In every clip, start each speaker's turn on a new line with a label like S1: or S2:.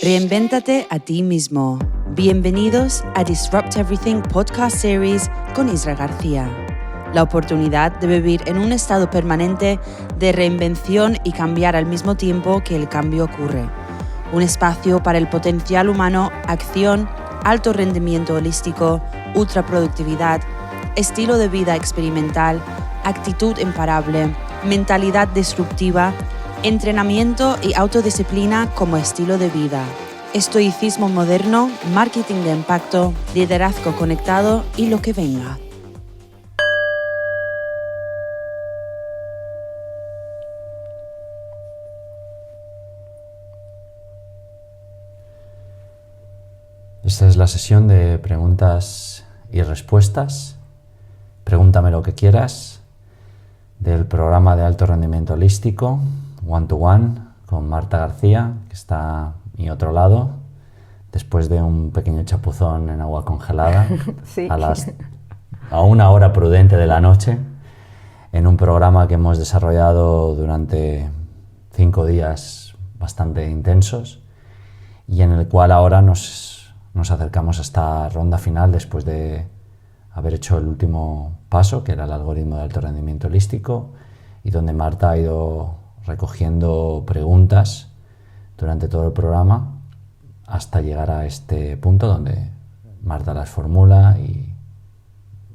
S1: Reinvéntate a ti mismo. Bienvenidos a Disrupt Everything Podcast Series con Isra García. La oportunidad de vivir en un estado permanente de reinvención y cambiar al mismo tiempo que el cambio ocurre. Un espacio para el potencial humano, acción, alto rendimiento holístico, ultraproductividad, estilo de vida experimental, actitud imparable, mentalidad disruptiva, entrenamiento y autodisciplina como estilo de vida, estoicismo moderno, marketing de impacto, liderazgo conectado y lo que venga.
S2: Esta es la sesión de preguntas y respuestas. Pregúntame lo que quieras del programa de alto rendimiento holístico One to One con Marta García, que está a mi otro lado, después de un pequeño chapuzón en agua congelada.
S3: Sí.
S2: a una hora prudente de la noche, en un programa que hemos desarrollado durante 5 días bastante intensos y en el cual ahora nos acercamos a esta ronda final después de haber hecho el último paso, que era el algoritmo de alto rendimiento holístico, y donde Marta ha ido recogiendo preguntas durante todo el programa hasta llegar a este punto donde Marta las formula y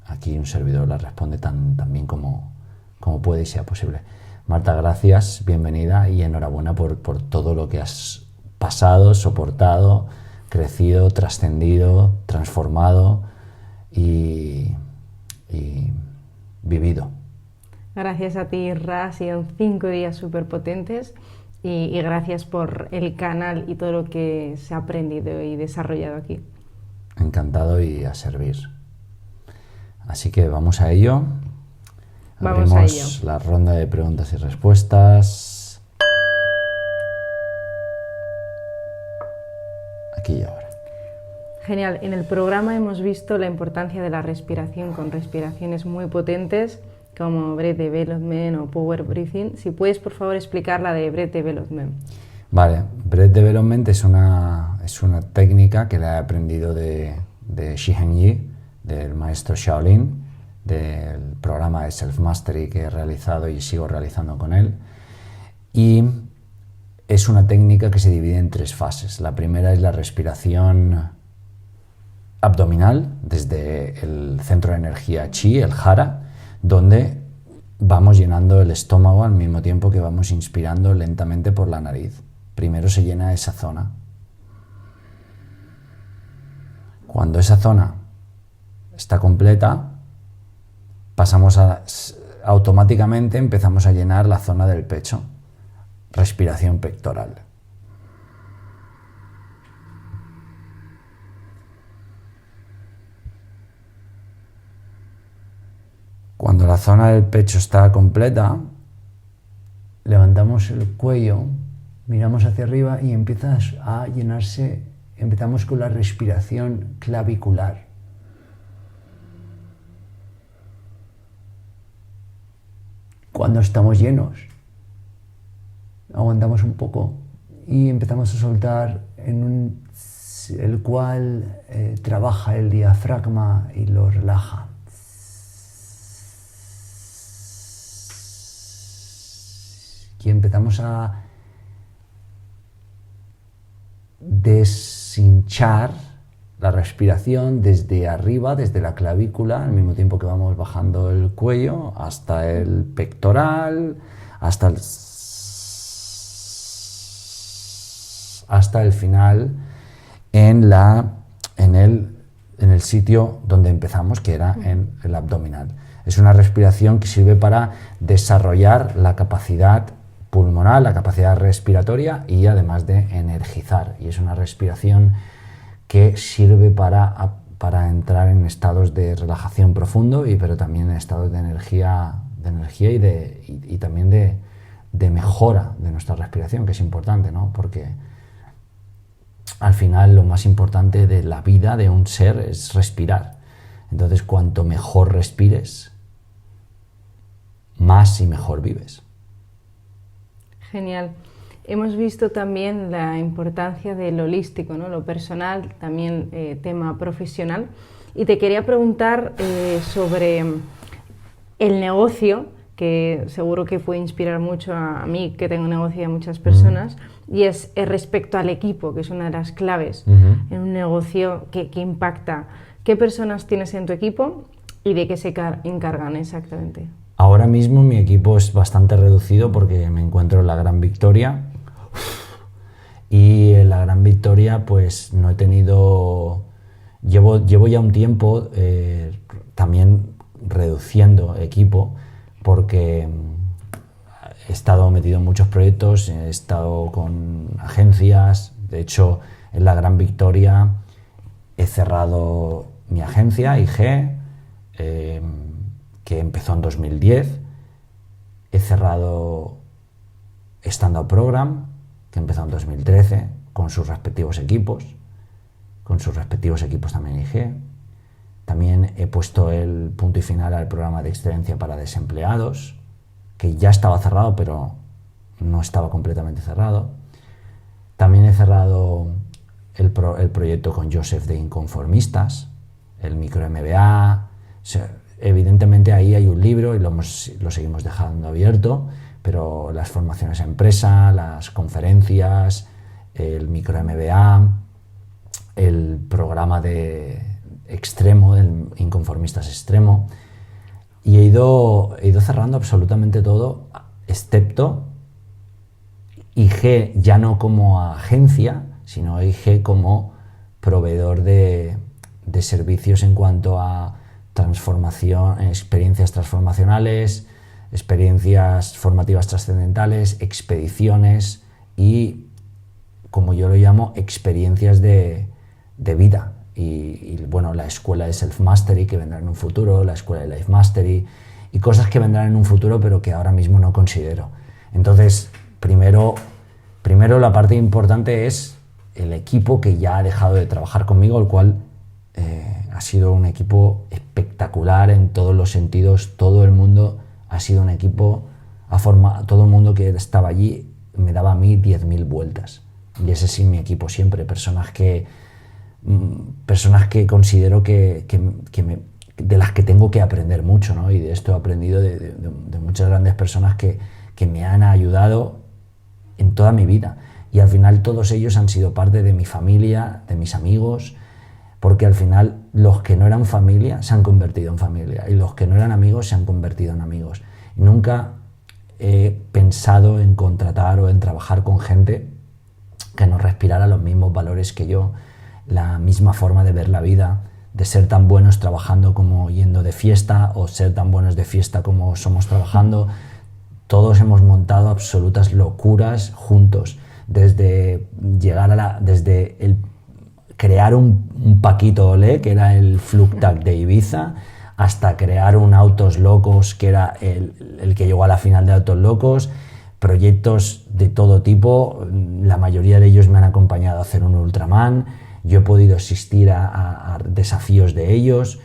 S2: aquí un servidor las responde tan bien como puede y sea posible. Marta, gracias, bienvenida y enhorabuena por todo lo que has pasado, soportado, crecido, trascendido, transformado y vivido.
S3: Gracias a ti, Ra, han sido 5 días súper potentes y gracias por el canal y todo lo que se ha aprendido y desarrollado aquí.
S2: Encantado y a servir. Así que vamos a ello.
S3: Vamos a ello.
S2: La ronda de preguntas y respuestas. Aquí y ahora.
S3: Genial. En el programa hemos visto la importancia de la respiración con respiraciones muy potentes como Breath Development o Power Breathing. Si puedes, por favor, explicar la de Breath Development.
S2: Vale, Breath Development es una técnica que la he aprendido de Shihen Yi, del maestro Shaolin, del programa de Self Mastery que he realizado y sigo realizando con él. Y es una técnica que se divide en 3 fases. La primera es la respiración abdominal, desde el centro de energía Chi, el Hara, donde vamos llenando el estómago al mismo tiempo que vamos inspirando lentamente por la nariz. Primero se llena esa zona. Cuando esa zona está completa, automáticamente empezamos a llenar la zona del pecho. Respiración pectoral. Cuando la zona del pecho está completa, levantamos el cuello, miramos hacia arriba y empieza a llenarse. Empezamos con la respiración clavicular. Cuando estamos llenos, aguantamos un poco y empezamos a soltar el cual trabaja el diafragma y lo relaja. Y empezamos a deshinchar la respiración desde arriba, desde la clavícula, al mismo tiempo que vamos bajando el cuello hasta el pectoral, hasta el final en el sitio donde empezamos, que era en el abdominal. Es una respiración que sirve para desarrollar la capacidad pulmonar, la capacidad respiratoria y además de energizar. Y es una respiración que sirve para entrar en estados de relajación profundo, pero también en estados de energía y también de mejora de nuestra respiración, que es importante, ¿no? Porque al final lo más importante de la vida de un ser es respirar. Entonces, cuanto mejor respires, más y mejor vives.
S3: Genial. hemos visto también la importancia de lo holístico, ¿no? Lo personal, también tema profesional. Y te quería preguntar sobre el negocio, que seguro que puede inspirar mucho a mí, que tengo negocio, y a muchas personas, y es respecto al equipo, que es una de las claves en un negocio que impacta. ¿Qué personas tienes en tu equipo y de qué se encargan exactamente?
S2: Ahora mismo mi equipo es bastante reducido porque me encuentro en la Gran Victoria, y en la Gran Victoria pues no he tenido... Llevo ya un tiempo también reduciendo equipo, porque he estado metido en muchos proyectos, he estado con agencias. De hecho, en la Gran Victoria he cerrado mi agencia, IG, que empezó en 2010. He cerrado Stand Up Program, que empezó en 2013, con sus respectivos equipos también IG. También he puesto el punto y final al programa de excelencia para desempleados, que ya estaba cerrado, pero no estaba completamente cerrado. También he cerrado el proyecto con Joseph de Inconformistas, el micro MBA. Evidentemente ahí hay un libro y lo seguimos dejando abierto, pero las formaciones a empresa, las conferencias, el micro MBA, el programa de extremo, del Inconformistas extremo, y he ido cerrando absolutamente todo, excepto IG, ya no como agencia, sino IG como proveedor de servicios en cuanto a transformación, experiencias transformacionales, experiencias formativas trascendentales, expediciones y, como yo lo llamo, experiencias de vida. Y bueno, la escuela de Self Mastery, que vendrá en un futuro, la escuela de Life Mastery y cosas que vendrán en un futuro pero que ahora mismo no considero. Entonces, primero la parte importante es el equipo que ya ha dejado de trabajar conmigo, el cual ha sido un equipo espectacular en todos los sentidos. Todo el mundo ha sido un equipo, todo el mundo que estaba allí me daba a mí 10.000 vueltas. Y ese es mi equipo siempre, personas que considero de las que tengo que aprender mucho, ¿no? Y de esto he aprendido de muchas grandes personas que me han ayudado en toda mi vida. Y al final todos ellos han sido parte de mi familia, de mis amigos, porque al final los que no eran familia se han convertido en familia y los que no eran amigos se han convertido en amigos. Nunca he pensado en contratar o en trabajar con gente que no respirara los mismos valores que yo, la misma forma de ver la vida, de ser tan buenos trabajando como yendo de fiesta, o ser tan buenos de fiesta como somos trabajando. Todos hemos montado absolutas locuras juntos, desde crear un Paquito Olé, que era el Flugtag de Ibiza, hasta crear un Autos Locos, que era el que llegó a la final de Autos Locos. Proyectos de todo tipo, la mayoría de ellos me han acompañado a hacer un Ultraman. Yo he podido asistir a desafíos de ellos.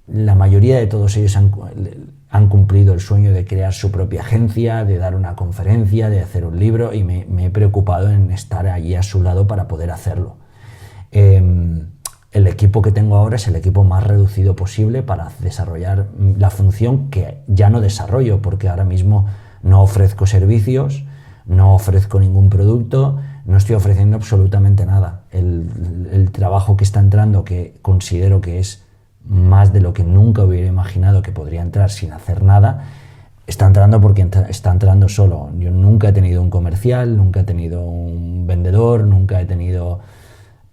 S2: La mayoría de todos ellos han cumplido el sueño de crear su propia agencia, de dar una conferencia, de hacer un libro, y me he preocupado en estar allí a su lado para poder hacerlo. El equipo que tengo ahora es el equipo más reducido posible para desarrollar la función que ya no desarrollo, porque ahora mismo no ofrezco servicios, no ofrezco ningún producto, no estoy ofreciendo absolutamente nada. El trabajo que está entrando, que considero que es más de lo que nunca hubiera imaginado que podría entrar sin hacer nada, está entrando porque está entrando solo. Yo nunca he tenido un comercial, nunca he tenido un vendedor, nunca he tenido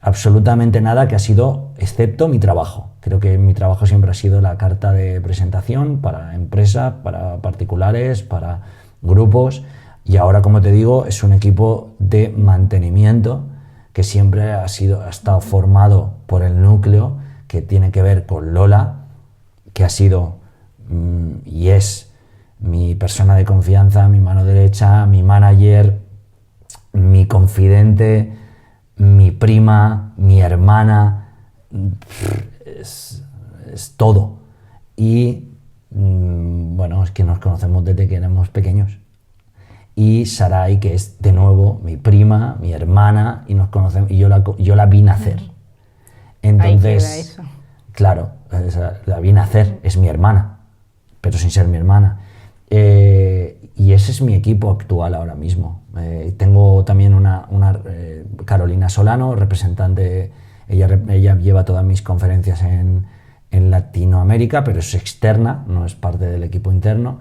S2: absolutamente nada que ha sido, excepto mi trabajo. Creo que mi trabajo siempre ha sido la carta de presentación para empresas, para particulares, para grupos, y ahora, como te digo, es un equipo de mantenimiento que siempre ha estado formado por el núcleo, que tiene que ver con Lola, que ha sido y es mi persona de confianza, mi mano derecha, mi manager, mi confidente, mi prima, mi hermana, es todo. Y bueno, es que nos conocemos desde que éramos pequeños. y Sarai, que es de nuevo mi prima, mi hermana, y nos conocemos, y yo la vi nacer. Entonces,
S3: ahí queda eso.
S2: Claro, la vi nacer, es mi hermana, pero sin ser mi hermana. Y ese es mi equipo actual ahora mismo. Tengo también una Carolina Solano, representante, ella lleva todas mis conferencias en Latinoamérica, pero es externa, no es parte del equipo interno.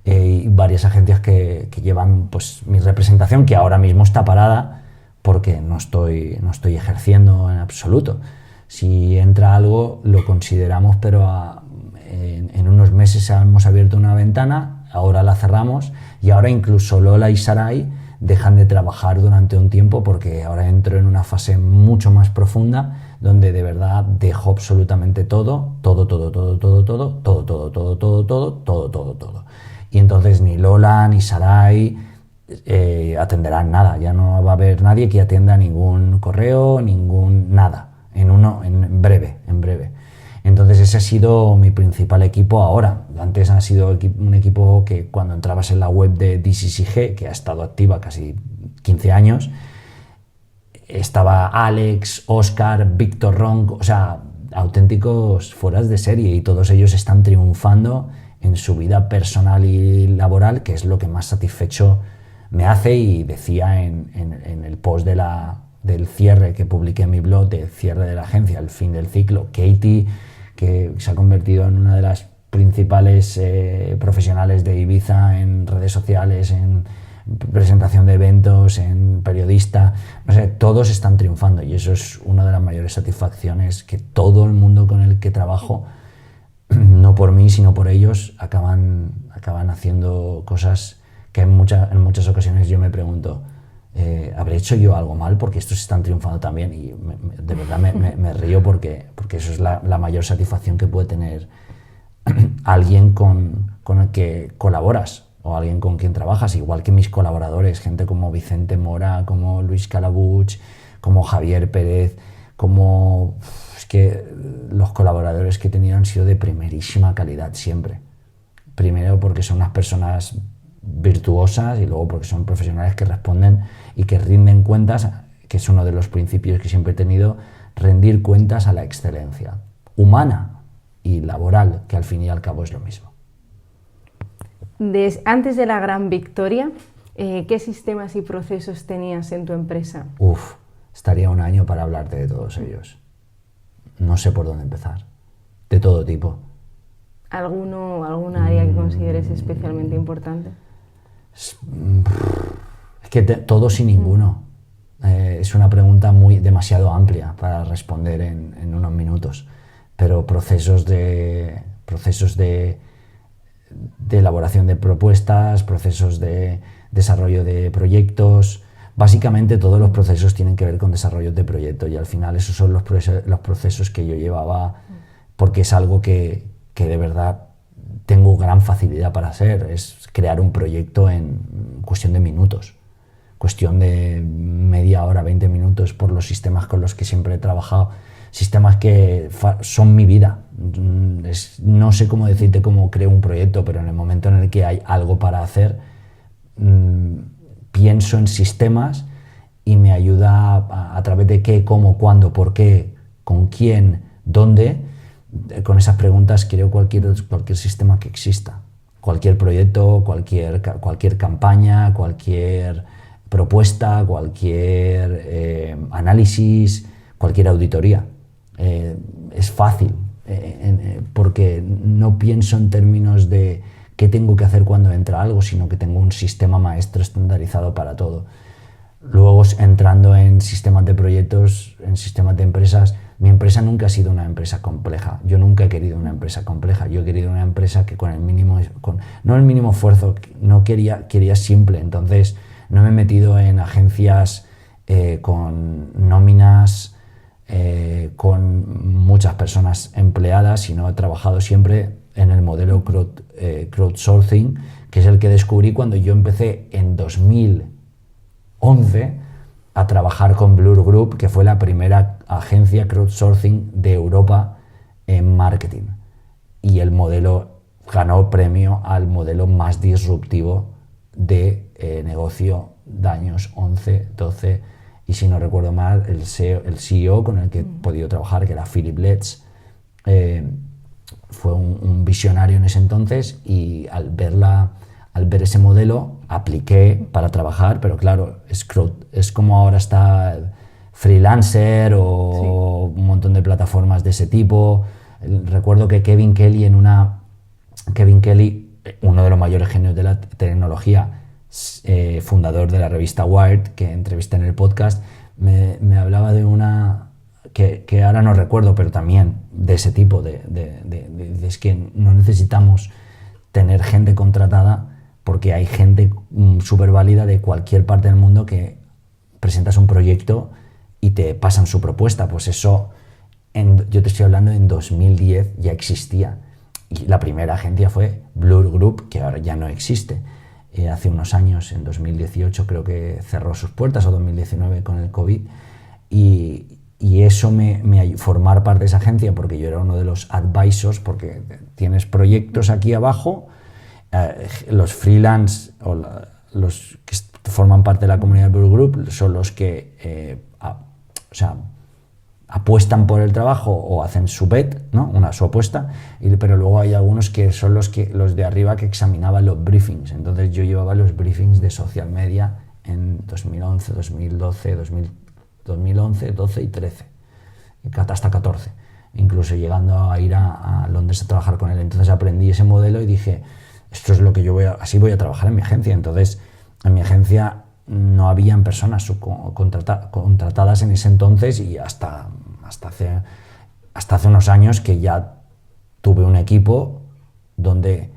S2: Y varias agencias que llevan pues, mi representación, que ahora mismo está parada porque no estoy ejerciendo en absoluto. Si entra algo, lo consideramos, pero en unos meses hemos abierto una ventana, ahora la cerramos, y ahora incluso Lola y Sarai dejan de trabajar durante un tiempo porque ahora entro en una fase mucho más profunda donde de verdad dejo absolutamente todo. Y entonces ni Lola ni Sarai atenderán nada, ya no va a haber nadie que atienda ningún correo, nada, en breve. Entonces ese ha sido mi principal equipo ahora. Antes ha sido un equipo que cuando entrabas en la web de DCCG, que ha estado activa casi 15 años, estaba Alex, Oscar, Víctor Ronc, o sea, auténticos fueras de serie, y todos ellos están triunfando en su vida personal y laboral, que es lo que más satisfecho me hace. Y decía en el post del cierre que publiqué en mi blog, del cierre de la agencia, el fin del ciclo, Katie, que se ha convertido en una de las principales profesionales de Ibiza en redes sociales, en presentación de eventos, en periodista, no sé, todos están triunfando, y eso es una de las mayores satisfacciones, que todo el mundo con el que trabajo, no por mí sino por ellos, acaban haciendo cosas que en muchas ocasiones yo me pregunto, ¿habré hecho yo algo mal? Porque estos están triunfando también, y de verdad me río porque eso es la mayor satisfacción que puede tener alguien con el que colaboras, o alguien con quien trabajas, igual que mis colaboradores, gente como Vicente Mora, como Luis Calabuch, como Javier Pérez, es que los colaboradores que he tenido han sido de primerísima calidad siempre. Primero porque son unas personas virtuosas, y luego porque son profesionales que responden y que rinden cuentas, que es uno de los principios que siempre he tenido, rendir cuentas a la excelencia humana y laboral, que al fin y al cabo es lo mismo.
S3: Antes de la gran victoria, ¿qué sistemas y procesos tenías en tu empresa?
S2: Estaría un año para hablarte de todos ellos. No sé por dónde empezar. De todo tipo.
S3: ¿Alguna área que consideres especialmente importante?
S2: Es que todos y ninguno. Es una pregunta demasiado amplia para responder en unos minutos. Pero procesos de elaboración de propuestas, procesos de desarrollo de proyectos. Básicamente todos los procesos tienen que ver con desarrollo de proyectos, y al final esos son los procesos que yo llevaba, porque es algo que de verdad tengo gran facilidad para hacer. Es crear un proyecto en cuestión de minutos, cuestión de media hora, 20 minutos, por los sistemas con los que siempre he trabajado, sistemas que son mi vida. No sé cómo decirte cómo creo un proyecto, pero en el momento en el que hay algo para hacer, pienso en sistemas, y me ayuda a través de qué, cómo, cuándo, por qué, con quién, dónde. Con esas preguntas creo cualquier sistema que exista, cualquier proyecto, cualquier campaña, cualquier propuesta, cualquier análisis, cualquier auditoría. Es fácil, porque no pienso en términos de qué tengo que hacer cuando entra algo, sino que tengo un sistema maestro estandarizado para todo. Luego, entrando en sistemas de proyectos, en sistemas de empresas, mi empresa nunca ha sido una empresa compleja. Yo nunca he querido una empresa compleja. Yo he querido una empresa que no el mínimo esfuerzo, quería simple. Entonces, no me he metido en agencias con nóminas, con muchas personas empleadas, sino he trabajado siempre en el modelo crowdsourcing, que es el que descubrí cuando yo empecé en 2011 a trabajar con Blur Group, que fue la primera agencia crowdsourcing de Europa en marketing. Y el modelo ganó premio al modelo más disruptivo de negocio de años 11, 12, y si no recuerdo mal, el CEO con el que he podido trabajar, que era Philip Letts, fue un visionario en ese entonces, y al ver ese modelo apliqué para trabajar, pero claro, es como ahora está Freelancer o un montón de plataformas de ese tipo. Recuerdo que Kevin Kelly, uno de los mayores genios de la tecnología, fundador de la revista Wired, que entrevisté en el podcast, me hablaba de una que ahora no recuerdo, pero también de ese tipo es que no necesitamos tener gente contratada, porque hay gente súper válida de cualquier parte del mundo que presentas un proyecto y te pasan su propuesta. Pues eso, yo te estoy hablando, en 2010 ya existía. Y la primera agencia fue Blur Group, que ahora ya no existe. Hace unos años, en 2018 creo que cerró sus puertas, o 2019 con el COVID. Y eso formar parte de esa agencia, porque yo era uno de los advisors, porque tienes proyectos aquí abajo, los freelance o los que forman parte de la comunidad de Blur Group son los que apuestan por el trabajo o hacen su bet, ¿no? Su apuesta, pero luego hay algunos que son los de arriba que examinaban los briefings. Entonces yo llevaba los briefings de social media en 2011, 2012, 2011, 12 y 13, hasta 14, incluso llegando a ir a Londres a trabajar con él. Entonces aprendí ese modelo y dije, esto es lo que así voy a trabajar en mi agencia. Entonces en mi agencia no habían personas contratadas en ese entonces, y hasta hace unos años que ya tuve un equipo donde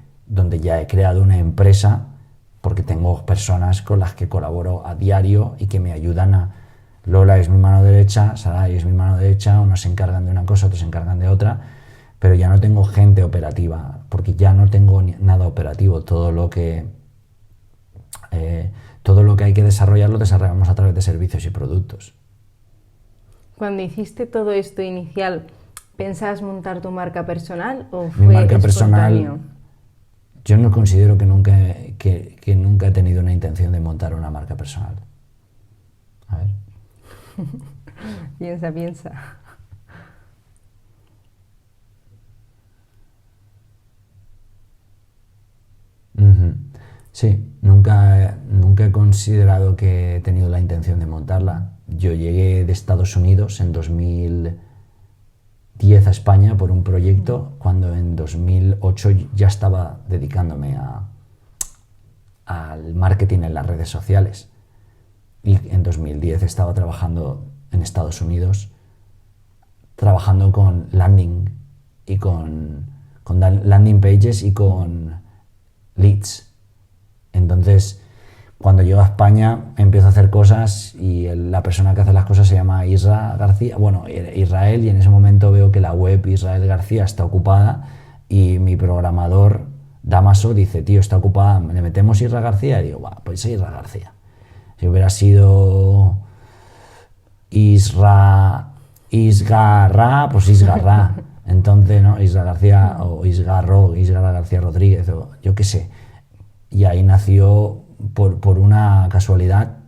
S2: ya he creado una empresa, porque tengo personas con las que colaboro a diario y que me ayudan Lola es mi mano derecha, Sarai es mi mano derecha, unos se encargan de una cosa, otros se encargan de otra, pero ya no tengo gente operativa, porque ya no tengo nada operativo. Todo lo que hay que desarrollar lo desarrollamos a través de servicios y productos.
S3: Cuando hiciste todo esto inicial, ¿pensabas montar tu marca personal o
S2: Mi
S3: fue
S2: marca
S3: espontáneo?
S2: personal, yo no considero que nunca he tenido una intención de montar una marca personal. A ver.
S3: Piensa.
S2: Sí, nunca he considerado que he tenido la intención de montarla. Yo llegué de Estados Unidos en 2010 a España por un proyecto, cuando en 2008 ya estaba dedicándome al marketing en las redes sociales. Y en 2010 estaba trabajando en Estados Unidos, trabajando con landing pages y con leads. Entonces, cuando llego a España, empiezo a hacer cosas, y la persona que hace las cosas se llama Israel, y en ese momento veo que la web Israel García está ocupada, y mi programador Damaso dice, tío, está ocupada, ¿le metemos Isra García? Y digo, pues Isra García. Si hubiera sido Isgarra, pues Isgarra. Entonces, ¿no? Isra García o Isra García Rodríguez, o yo qué sé. Y ahí nació, por una casualidad,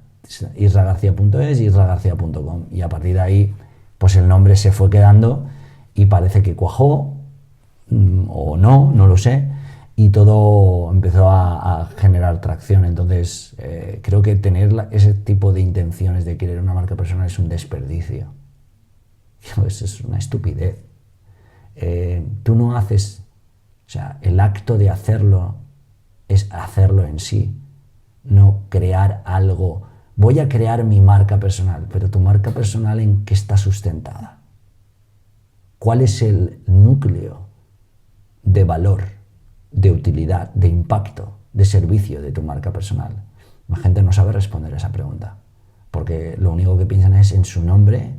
S2: isragarcía.es y isragarcía.com. Y a partir de ahí, pues el nombre se fue quedando, y parece que cuajó, o no lo sé, y todo empezó a generar tracción. Entonces, creo que tener ese tipo de intenciones de querer una marca personal es un desperdicio. Pues es una estupidez. Tú no haces, el acto de hacerlo es hacerlo en sí, no crear algo. Voy a crear mi marca personal, pero tu marca personal, ¿en qué está sustentada? ¿Cuál es el núcleo de valor, de utilidad, de impacto, de servicio de tu marca personal? La gente no sabe responder a esa pregunta, porque lo único que piensan es en su nombre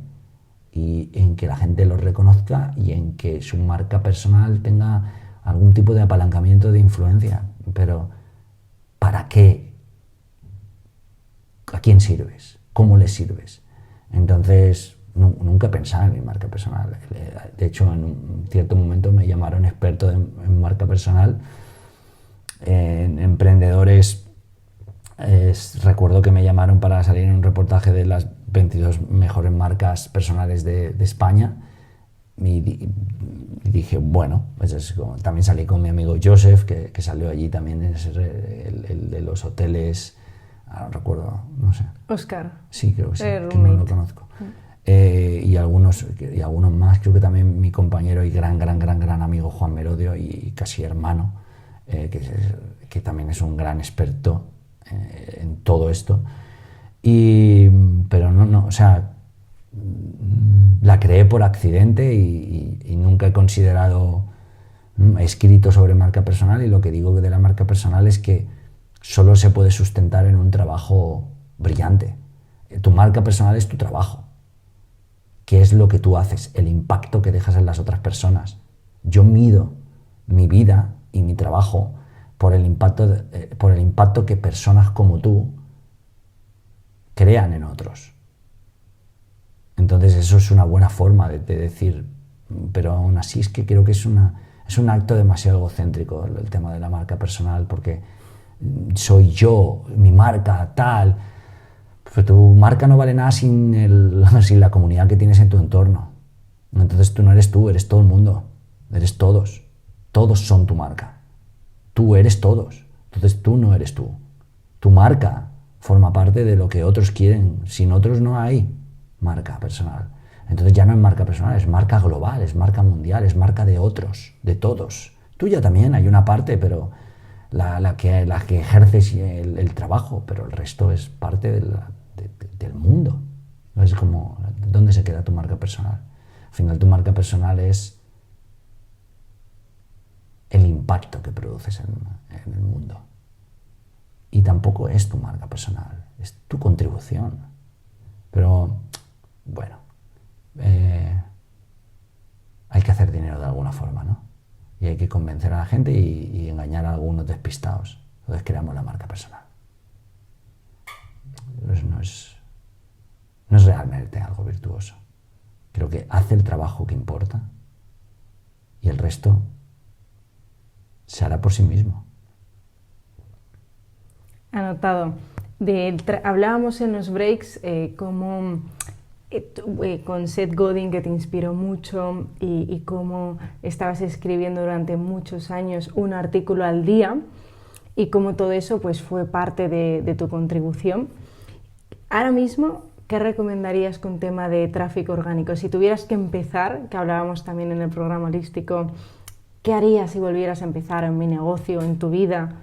S2: y en que la gente lo reconozca y en que su marca personal tenga algún tipo de apalancamiento de influencia. Pero ¿para qué? ¿A quién sirves? ¿Cómo le sirves? Entonces, nunca he pensado en mi marca personal. De hecho, en un cierto momento me llamaron experto en marca personal, en emprendedores recuerdo que me llamaron para salir en un reportaje de las 22 mejores marcas personales de España y dije, bueno, pues también salí con mi amigo Joseph, que salió allí también, el de los hoteles, ahora no recuerdo, no sé.
S3: Oscar.
S2: Sí, creo que sí, que no lo conozco. Y algunos más, creo que también mi compañero y gran amigo Juan Merodio y casi hermano, que también es un gran experto en todo esto. Pero no, o sea, la creé por accidente y nunca he considerado, he escrito sobre marca personal, y lo que digo de la marca personal es que solo se puede sustentar en un trabajo brillante. Tu marca personal es tu trabajo. ¿Qué es lo que tú haces? El impacto que dejas en las otras personas. Yo mido mi vida y mi trabajo por el impacto que personas como tú crean en otros. Entonces eso es una buena forma de decir, pero aún así es que creo que es un acto demasiado egocéntrico el tema de la marca personal, porque soy yo, mi marca, tal. Pero tu marca no vale nada sin la comunidad que tienes en tu entorno. Entonces tú no eres tú, eres todo el mundo, eres todos. Todos son tu marca. Tú eres todos. Entonces tú no eres tú. Tu marca forma parte de lo que otros quieren. Sin otros no hay marca personal. Entonces ya no es marca personal, es marca global, es marca mundial, es marca de otros, de todos. Tuya también hay una parte, pero la que ejerces el trabajo, pero el resto es parte del mundo. Es como, ¿dónde se queda tu marca personal? Al final tu marca personal es el impacto que produces en el mundo. Y tampoco es tu marca personal, es tu contribución. Pero, bueno, hay que hacer dinero de alguna forma, ¿no? Y hay que convencer a la gente y engañar a algunos despistados. Entonces creamos la marca personal. Pues no es realmente algo virtuoso. Creo que hace el trabajo que importa y el resto se hará por sí mismo.
S3: Anotado. Hablábamos en los breaks cómo con Seth Godin, que te inspiró mucho, y cómo estabas escribiendo durante muchos años un artículo al día, y cómo todo eso pues fue parte de tu contribución. Ahora mismo, ¿qué recomendarías con tema de tráfico orgánico? Si tuvieras que empezar, que hablábamos también en el programa holístico, ¿qué harías si volvieras a empezar en mi negocio, en tu vida?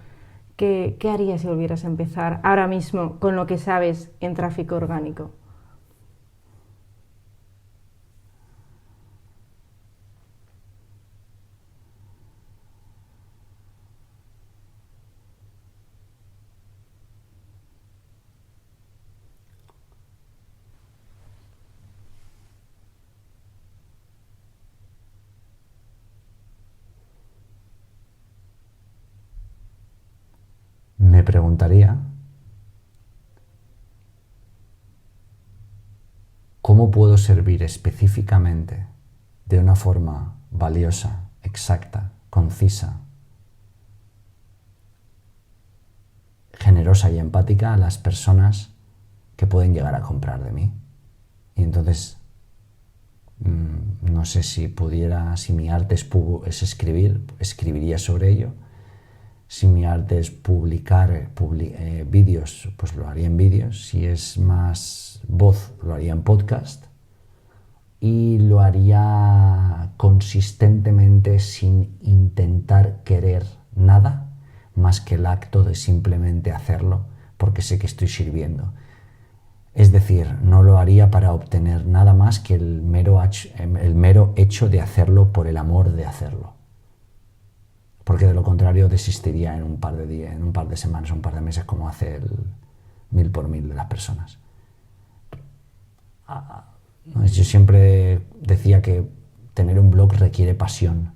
S3: ¿Qué harías si volvieras a empezar ahora mismo con lo que sabes en tráfico orgánico?
S2: Me preguntaría cómo puedo servir específicamente, de una forma valiosa, exacta, concisa, generosa y empática a las personas que pueden llegar a comprar de mí. Y entonces, no sé si mi arte es escribir, escribiría sobre ello. Si mi arte es publicar vídeos, pues lo haría en vídeos. Si es más voz, lo haría en podcast. Y lo haría consistentemente, sin intentar querer nada más que el acto de simplemente hacerlo porque sé que estoy sirviendo. Es decir, no lo haría para obtener nada más que el mero hecho de hacerlo por el amor de hacerlo. Porque de lo contrario desistiría en un par de días, en un par de semanas, un par de meses, como hace el 1000 por 1000 de las personas. Yo siempre decía que tener un blog requiere pasión,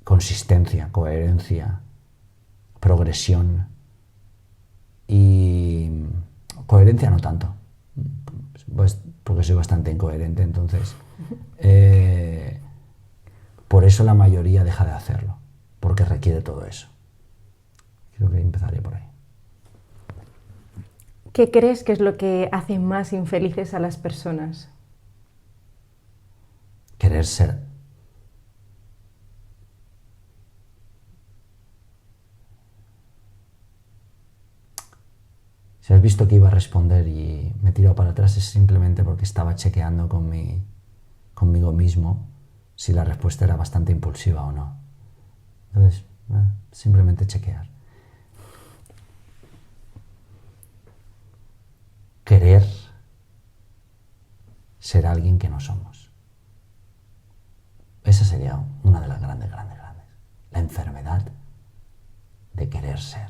S2: consistencia, coherencia, progresión. Y coherencia no tanto, pues porque soy bastante incoherente, entonces por eso la mayoría deja de hacerlo, porque requiere todo eso. Creo que empezaré por ahí.
S3: ¿Qué crees que es lo que hace más infelices a las personas?
S2: Querer ser. Si has visto que iba a responder y me he tirado para atrás, es simplemente porque estaba chequeando conmigo mismo si la respuesta era bastante impulsiva o no. Entonces, simplemente chequear. Querer ser alguien que no somos. Esa sería una de las grandes. La enfermedad de querer ser.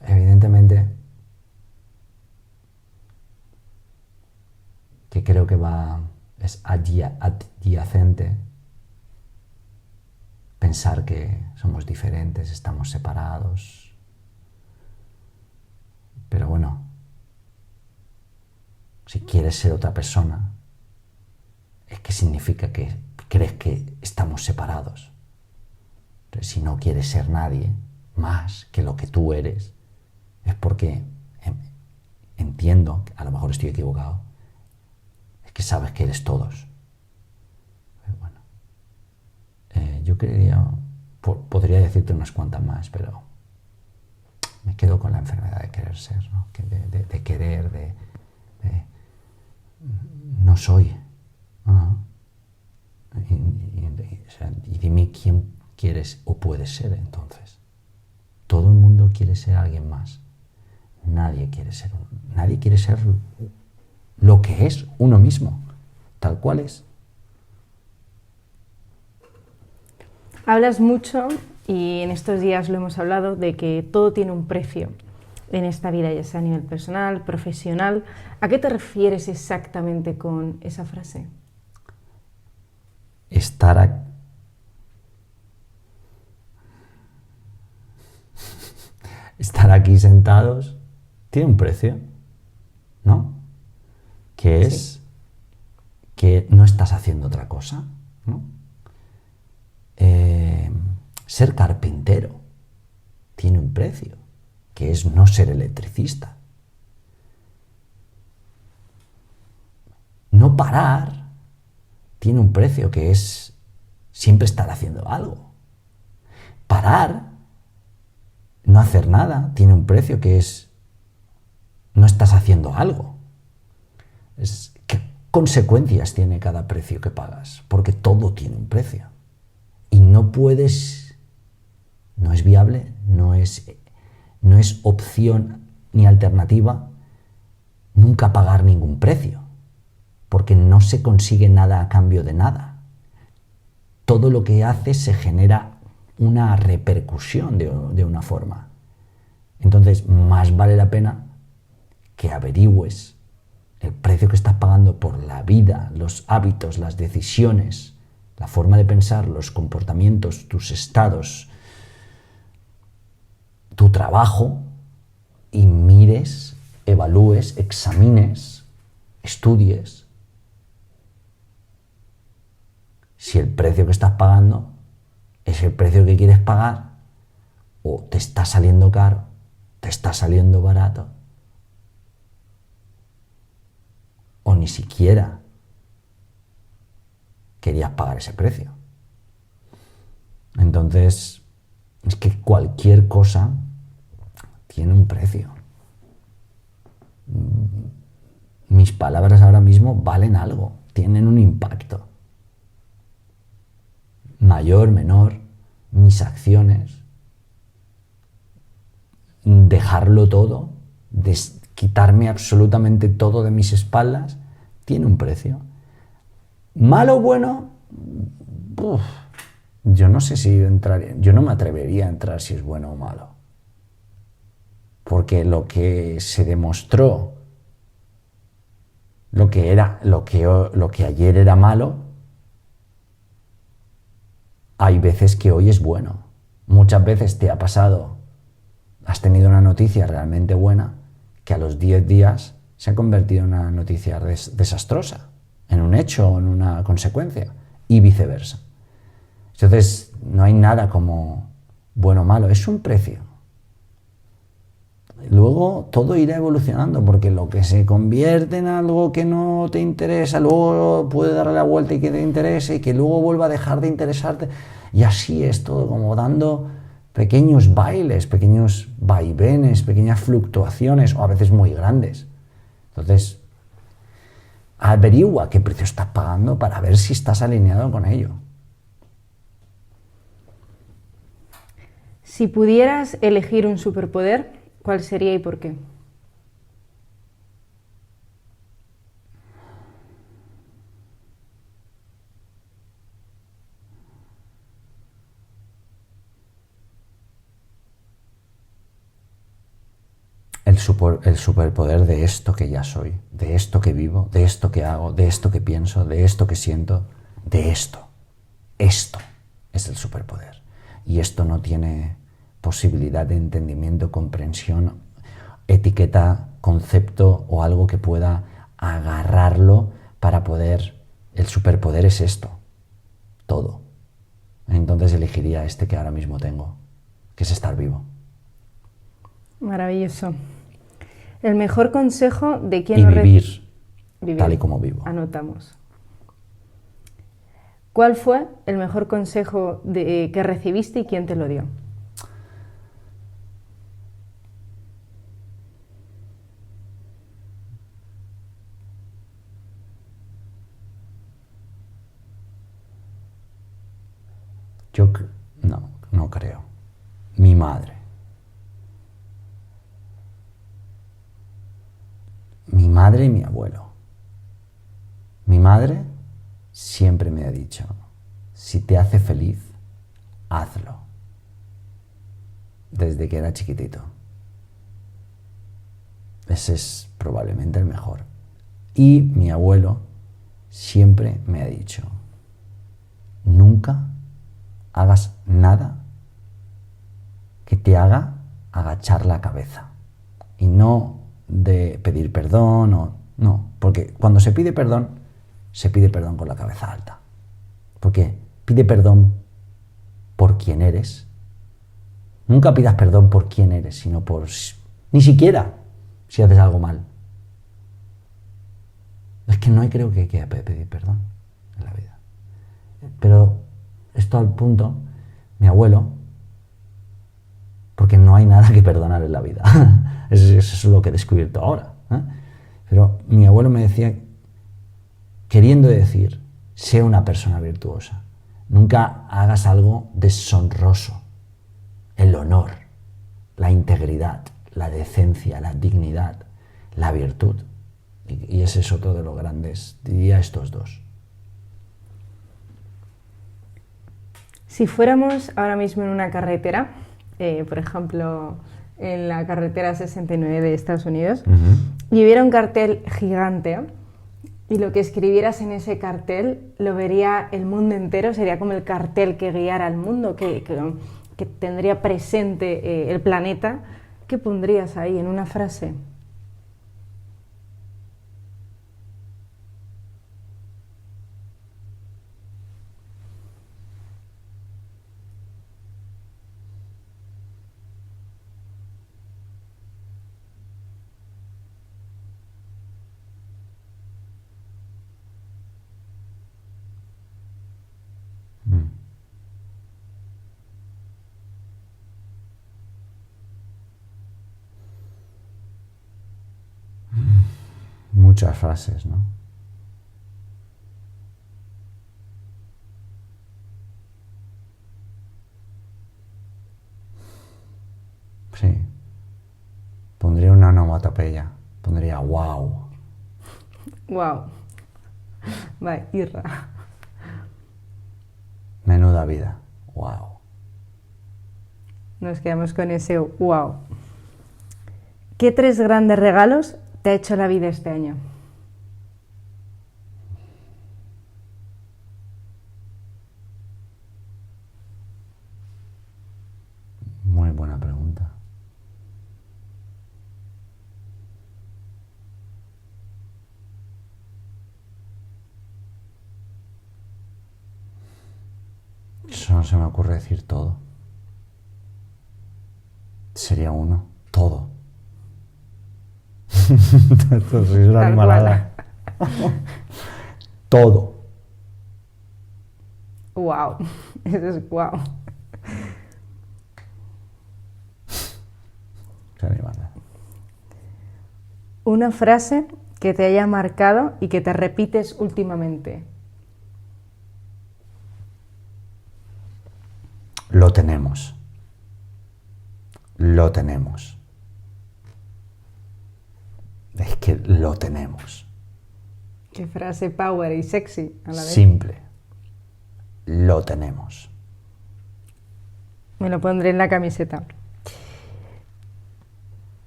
S2: Evidentemente que creo que es adyacente pensar que somos diferentes, estamos separados. Pero bueno, si quieres ser otra persona, es que significa que crees que estamos separados. Entonces, si no quieres ser nadie más que lo que tú eres, es porque entiendo, a lo mejor estoy equivocado, es que sabes que eres todos. Pero bueno, yo podría decirte unas cuantas más, pero me quedo con la enfermedad de querer ser, ¿no? De querer, no soy. Y dime quién quieres o puedes ser entonces. Todo el mundo quiere ser alguien más. Nadie quiere ser lo que es uno mismo, tal cual es.
S3: Hablas mucho, y en estos días lo hemos hablado, de que todo tiene un precio en esta vida, ya sea a nivel personal, profesional. ¿A qué te refieres exactamente con esa frase?
S2: Estar aquí sentados tiene un precio, ¿no? Que es
S3: Sí.
S2: Que no estás haciendo otra cosa, ¿no? Ser carpintero tiene un precio, que es no ser electricista. No parar tiene un precio, que es siempre estar haciendo algo. Parar, no hacer nada, tiene un precio, que es no estás haciendo algo. ¿Qué consecuencias tiene cada precio que pagas? Porque todo tiene un precio. Y no es viable, no es opción ni alternativa nunca pagar ningún precio, porque no se consigue nada a cambio de nada. Todo lo que haces se genera una repercusión de una forma. Entonces, más vale la pena que averigües el precio que estás pagando por la vida, los hábitos, las decisiones, la forma de pensar, los comportamientos, tus estados, tu trabajo, y mires, evalúes, examines, estudies si el precio que estás pagando es el precio que quieres pagar, o te está saliendo caro, te está saliendo barato, o ni siquiera querías pagar ese precio. Entonces, es que cualquier cosa tiene un precio. Mis palabras ahora mismo valen algo, tienen un impacto. Mayor, menor, mis acciones, dejarlo todo, quitarme absolutamente todo de mis espaldas, tiene un precio. ¿Malo o bueno? Yo no sé si yo no me atrevería a entrar si es bueno o malo. Porque lo que se demostró, lo que ayer era malo, hay veces que hoy es bueno. Muchas veces te ha pasado, has tenido una noticia realmente buena, que a los 10 días se ha convertido en una noticia desastrosa, en un hecho o en una consecuencia, y viceversa. Entonces, no hay nada como bueno o malo, es un precio. Luego todo irá evolucionando, porque lo que se convierte en algo que no te interesa, luego puede darle la vuelta y que te interese, y que luego vuelva a dejar de interesarte, y así es todo, como dando pequeños bailes, pequeños vaivenes, pequeñas fluctuaciones, o a veces muy grandes. Entonces, averigua qué precio estás pagando para ver si estás alineado con ello.
S3: Si pudieras elegir un superpoder, ¿cuál sería y por qué?
S2: El superpoder de esto que ya soy, de esto que vivo, de esto que hago, de esto que pienso, de esto que siento, de esto. Esto es el superpoder. Y esto no tiene posibilidad de entendimiento, comprensión, etiqueta, concepto o algo que pueda agarrarlo para poder... El superpoder es esto, todo. Entonces elegiría este que ahora mismo tengo, que es estar vivo.
S3: Maravilloso. El mejor consejo de quien
S2: Y
S3: lo
S2: vivir tal y como vivo.
S3: Anotamos. ¿Cuál fue el mejor consejo que recibiste y quién te lo dio?
S2: No creo. Mi madre. Mi madre y mi abuelo. Mi madre siempre me ha dicho, si te hace feliz, hazlo. Desde que era chiquitito. Ese es probablemente el mejor. Y mi abuelo siempre me ha dicho, nunca hagas nada que te haga agachar la cabeza. Y no de pedir perdón o... No, porque cuando se pide perdón con la cabeza alta. Porque pide perdón por quién eres. Nunca pidas perdón por quién eres, sino por... Ni siquiera si haces algo mal. Es que no creo que hay que pedir perdón en la vida. Pero esto al punto, mi abuelo, porque no hay nada que perdonar en la vida. Eso es lo que he descubierto ahora. Pero mi abuelo me decía, queriendo decir, sé una persona virtuosa. Nunca hagas algo deshonroso. El honor, la integridad, la decencia, la dignidad, la virtud. Y ese es otro de los grandes, diría estos dos.
S3: Si fuéramos ahora mismo en una carretera, por ejemplo, en la carretera 69 de Estados Unidos, y hubiera un cartel gigante, y lo que escribieras en ese cartel lo vería el mundo entero, sería como el cartel que guiara al mundo, que tendría presente el planeta, ¿qué pondrías ahí en una frase?
S2: Muchas frases, ¿no? Sí. Pondría una onomatopeya. Pondría wow.
S3: Wow. Vale, Irra.
S2: Menuda vida. Wow.
S3: Nos quedamos con ese wow. ¿Qué 3 grandes regalos te ha hecho la vida este año?
S2: Muy buena pregunta. Eso no se me ocurre decir todo. sería uno. Todo. Sois una animalada. Todo.
S3: Wow, eso es wow.
S2: Qué animalada.
S3: Una frase que te haya marcado y que te repites últimamente.
S2: Lo tenemos. Lo tenemos. Es que lo tenemos.
S3: Qué frase power y sexy a la vez.
S2: Simple. Lo tenemos.
S3: Me lo pondré en la camiseta.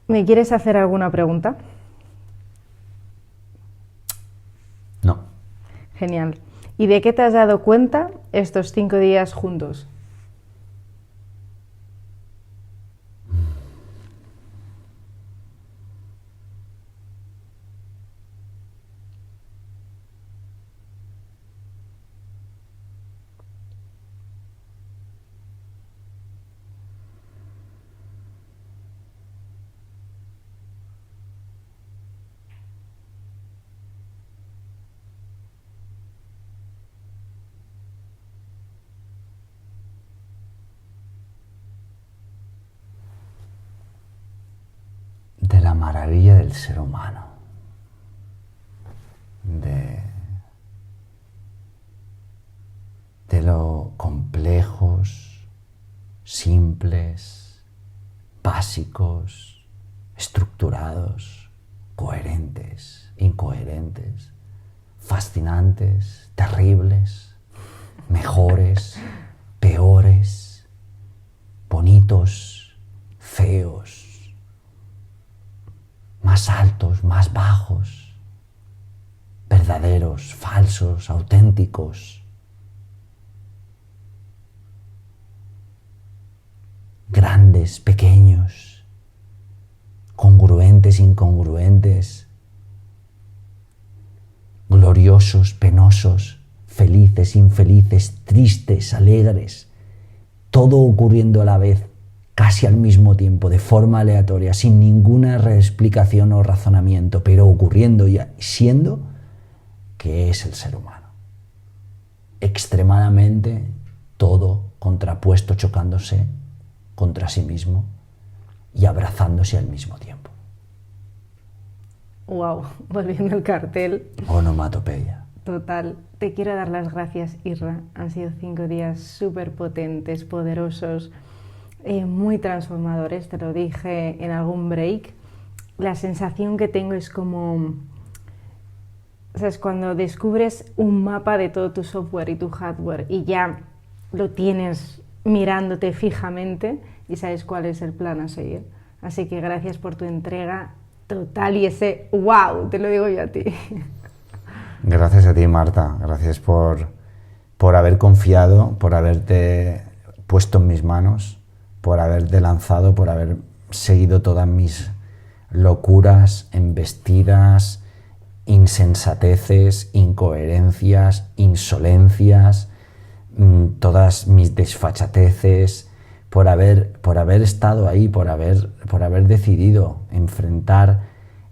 S3: ¿Me quieres hacer alguna pregunta?
S2: No.
S3: Genial. ¿Y de qué te has dado cuenta estos 5 días juntos?
S2: De la maravilla del ser humano. De lo complejos, simples, básicos, estructurados, coherentes, incoherentes, fascinantes, terribles, mejores, peores, bonitos, feos, más altos, más bajos, verdaderos, falsos, auténticos, grandes, pequeños, congruentes, incongruentes, gloriosos, penosos, felices, infelices, tristes, alegres, todo ocurriendo a la vez, casi al mismo tiempo, de forma aleatoria, sin ninguna explicación o razonamiento, pero ocurriendo y siendo, que es el ser humano. Extremadamente todo contrapuesto, chocándose contra sí mismo y abrazándose al mismo tiempo.
S3: Wow, volviendo al cartel.
S2: Onomatopeya.
S3: Total. Te quiero dar las gracias, Isra. Han sido 5 días súper potentes, poderosos, muy transformadores. Te lo dije en algún break. La sensación que tengo es como... ¿Sabes? Cuando descubres un mapa de todo tu software y tu hardware y ya lo tienes mirándote fijamente y sabes cuál es el plan a seguir. Así que gracias por tu entrega total y ese wow, te lo digo yo a ti.
S2: Gracias a ti, Marta. Gracias por haber confiado, por haberte puesto en mis manos, por haberte lanzado, por haber seguido todas mis locuras, embestidas, insensateces, incoherencias, insolencias, todas mis desfachateces, por haber estado ahí, por haber decidido enfrentar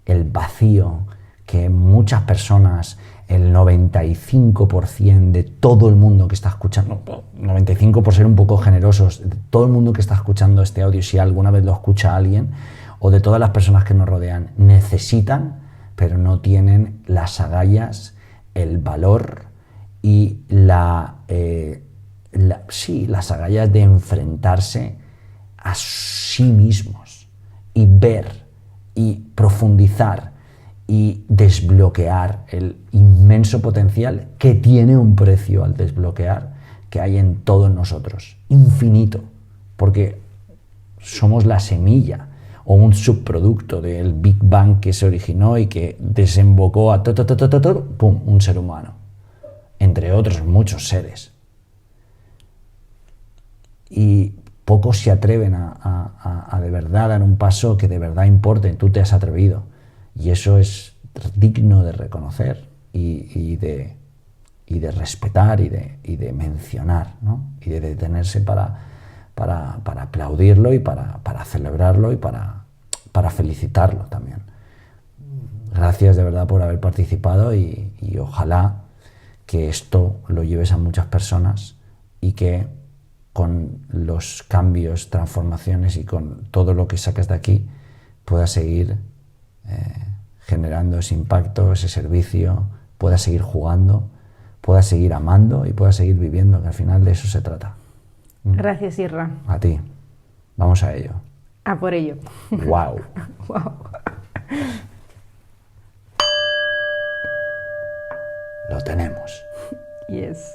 S2: el vacío que muchas personas, el 95% de todo el mundo que está escuchando, 95 por ser un poco generosos, de todo el mundo que está escuchando este audio, si alguna vez lo escucha alguien, o de todas las personas que nos rodean, necesitan, pero no tienen las agallas, el valor y las agallas de enfrentarse a sí mismos y ver y profundizar y desbloquear el inmenso potencial que tiene un precio al desbloquear, que hay en todos nosotros, infinito, porque somos la semilla o un subproducto del Big Bang que se originó y que desembocó a ¡pum!, un ser humano, entre otros muchos seres. Y pocos se atreven a de verdad dar un paso que de verdad importe. Tú te has atrevido y eso es digno de reconocer y de respetar y de mencionar, ¿no? Y de detenerse para aplaudirlo y para celebrarlo y para felicitarlo también. Gracias de verdad por haber participado y ojalá que esto lo lleves a muchas personas y que con los cambios, transformaciones y con todo lo que sacas de aquí puedas seguir generando ese impacto, ese servicio, puedas seguir jugando, puedas seguir amando y puedas seguir viviendo, que al final de eso se trata.
S3: Gracias, Isra.
S2: A ti. Vamos a ello.
S3: A por ello.
S2: ¡Wow!
S3: Wow.
S2: Lo tenemos.
S3: Yes.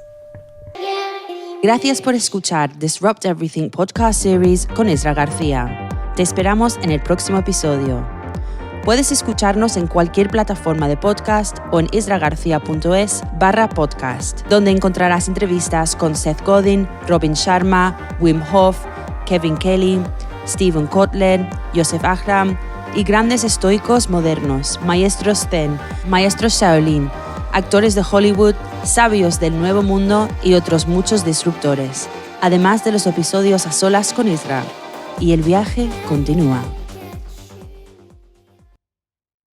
S1: Gracias por escuchar Disrupt Everything Podcast Series con Isra García. Te esperamos en el próximo episodio. Puedes escucharnos en cualquier plataforma de podcast o en isragarcia.es/podcast, donde encontrarás entrevistas con Seth Godin, Robin Sharma, Wim Hof, Kevin Kelly, Stephen Kotler, Joseph Ahram y grandes estoicos modernos, maestros Zen, maestros Shaolin, actores de Hollywood, sabios del Nuevo Mundo y otros muchos disruptores, además de los episodios a solas con Isra. Y el viaje continúa.